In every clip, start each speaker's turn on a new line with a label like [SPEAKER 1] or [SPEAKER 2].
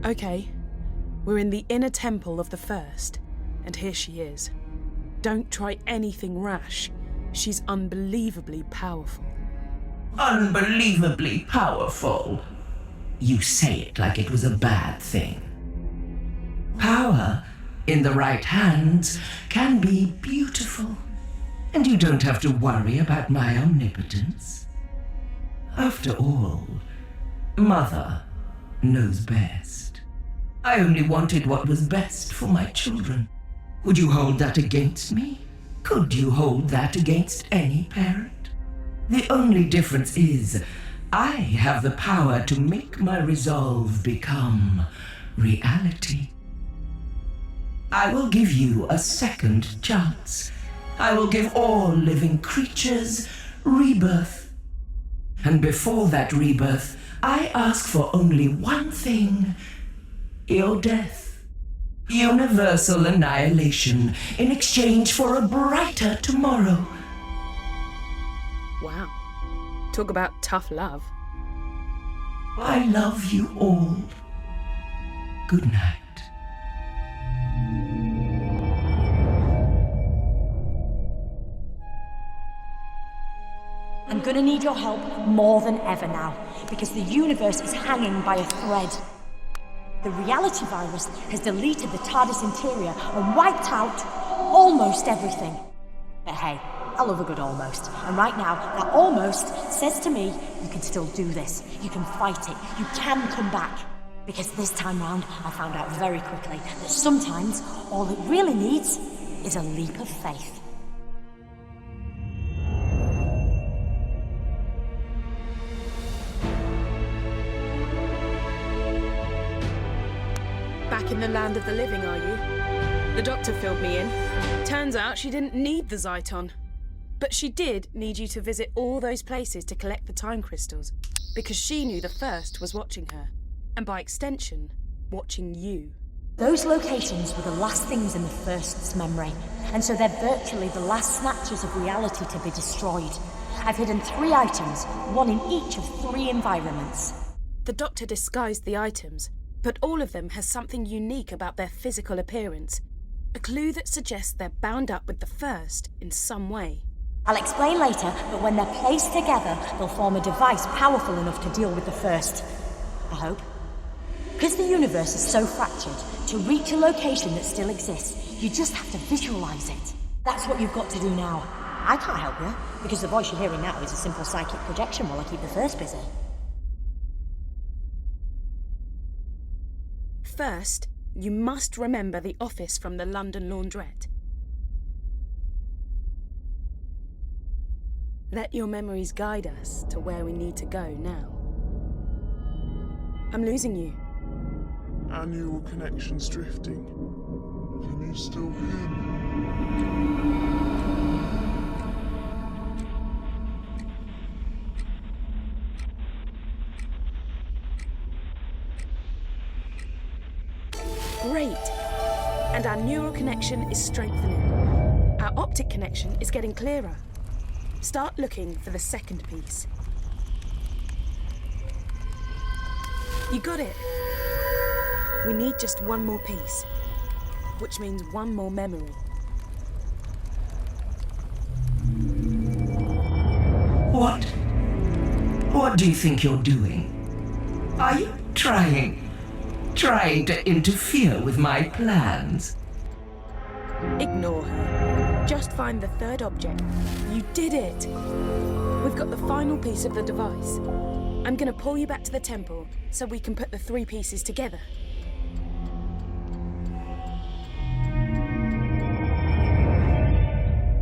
[SPEAKER 1] Okay, we're in the inner temple of the First, and here she is. Don't try anything rash. She's unbelievably powerful.
[SPEAKER 2] Unbelievably powerful? You say it like it was a bad thing. Power, in the right hands, can be beautiful. And you don't have to worry about my omnipotence. After all, Mother knows best. I only wanted what was best for my children. Would you hold that against me? Could you hold that against any parent? The only difference is, I have the power to make my resolve become reality. I will give you a second chance. I will give all living creatures rebirth. And before that rebirth, I ask for only one thing: your death. Universal annihilation in exchange for a brighter tomorrow.
[SPEAKER 1] Wow. Talk about tough love.
[SPEAKER 2] I love you all. Good night.
[SPEAKER 3] I'm gonna need your help more than ever now, because the universe is hanging by a thread. The reality virus has deleted the TARDIS interior and wiped out almost everything. But hey, I love a good almost. And right now, that almost says to me, you can still do this. You can fight it. You can come back. Because this time round, I found out very quickly that sometimes all it really needs is a leap of faith.
[SPEAKER 1] Back in the land of the living, are you? The doctor filled me in. Turns out she didn't need the Zyton. But she did need you to visit all those places to collect the time crystals, because she knew the First was watching her, and by extension, watching you.
[SPEAKER 3] Those locations were the last things in the First's memory, and so they're virtually the last snatches of reality to be destroyed. I've hidden 3 items, one in each of 3 environments.
[SPEAKER 1] The doctor disguised the items, but all of them has something unique about their physical appearance. A clue that suggests they're bound up with the First in some way.
[SPEAKER 3] I'll explain later, but when they're placed together, they'll form a device powerful enough to deal with the First. I hope. Because the universe is so fractured, to reach a location that still exists, you just have to visualize it. That's what you've got to do now. I can't help you, because the voice you're hearing now is a simple psychic projection while I keep the First busy.
[SPEAKER 1] First, you must remember the office from the London laundrette. Let your memories guide us to where we need to go now. I'm losing you.
[SPEAKER 4] Our neural connection's drifting. Can you still hear me?
[SPEAKER 1] Great! And our neural connection is strengthening. Our optic connection is getting clearer. Start looking for the second piece. You got it! We need just one more piece, which means one more memory.
[SPEAKER 2] What? What do you think you're doing? Are you trying to interfere with my plans?
[SPEAKER 1] Ignore her. Just find the third object. You did it! We've got the final piece of the device. I'm gonna pull you back to the temple so we can put the 3 pieces together.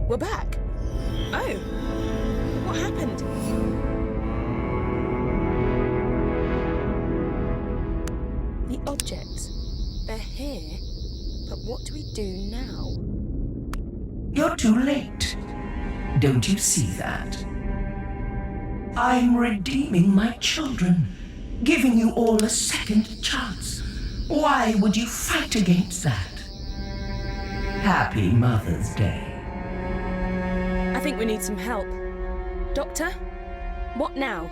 [SPEAKER 1] We're back! Oh! What happened? The objects. They're here, but what do we do now?
[SPEAKER 2] You're too late. Don't you see that? I'm redeeming my children, giving you all a second chance. Why would you fight against that? Happy Mother's Day.
[SPEAKER 1] I think we need some help. Doctor? What now?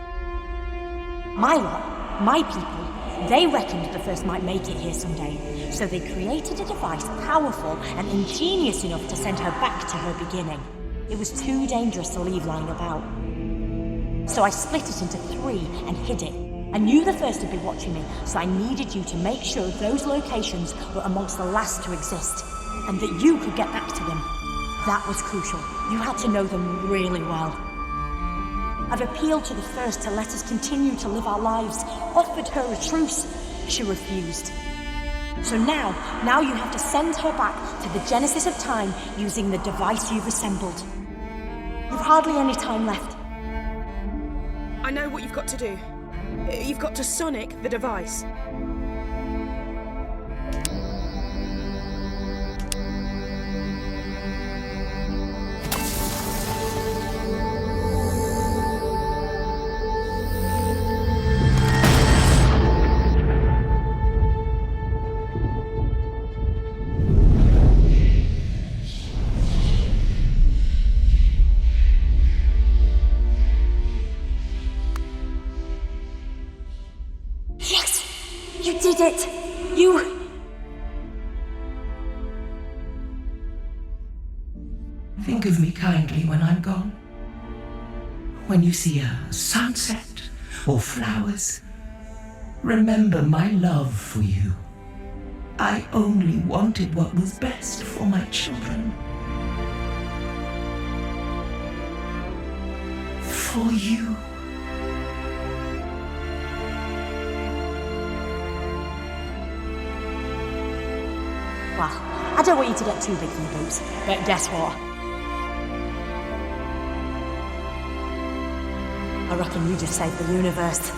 [SPEAKER 3] My lot, my people, They reckoned the first might make it here someday, so they created a device powerful and ingenious enough to send her back to her beginning. It was too dangerous to leave lying about. So I split it into 3 and hid it. I knew the first would be watching me, so I needed you to make sure those locations were amongst the last to exist, and that you could get back to them. That was crucial. You had to know them really well. I've appealed to the first to let us continue to live our lives, offered her a truce. She refused. So now you have to send her back to the genesis of time using the device you've assembled. You've hardly any time left.
[SPEAKER 1] I know what you've got to do. You've got to sonic the device.
[SPEAKER 3] Yes! You did it! You...
[SPEAKER 2] Think of me kindly when I'm gone. When you see a sunset or flowers, remember my love for you. I only wanted what was best for my children. For you.
[SPEAKER 3] Well, I don't want you to get too big for your boots, but guess what? I reckon you just saved the universe.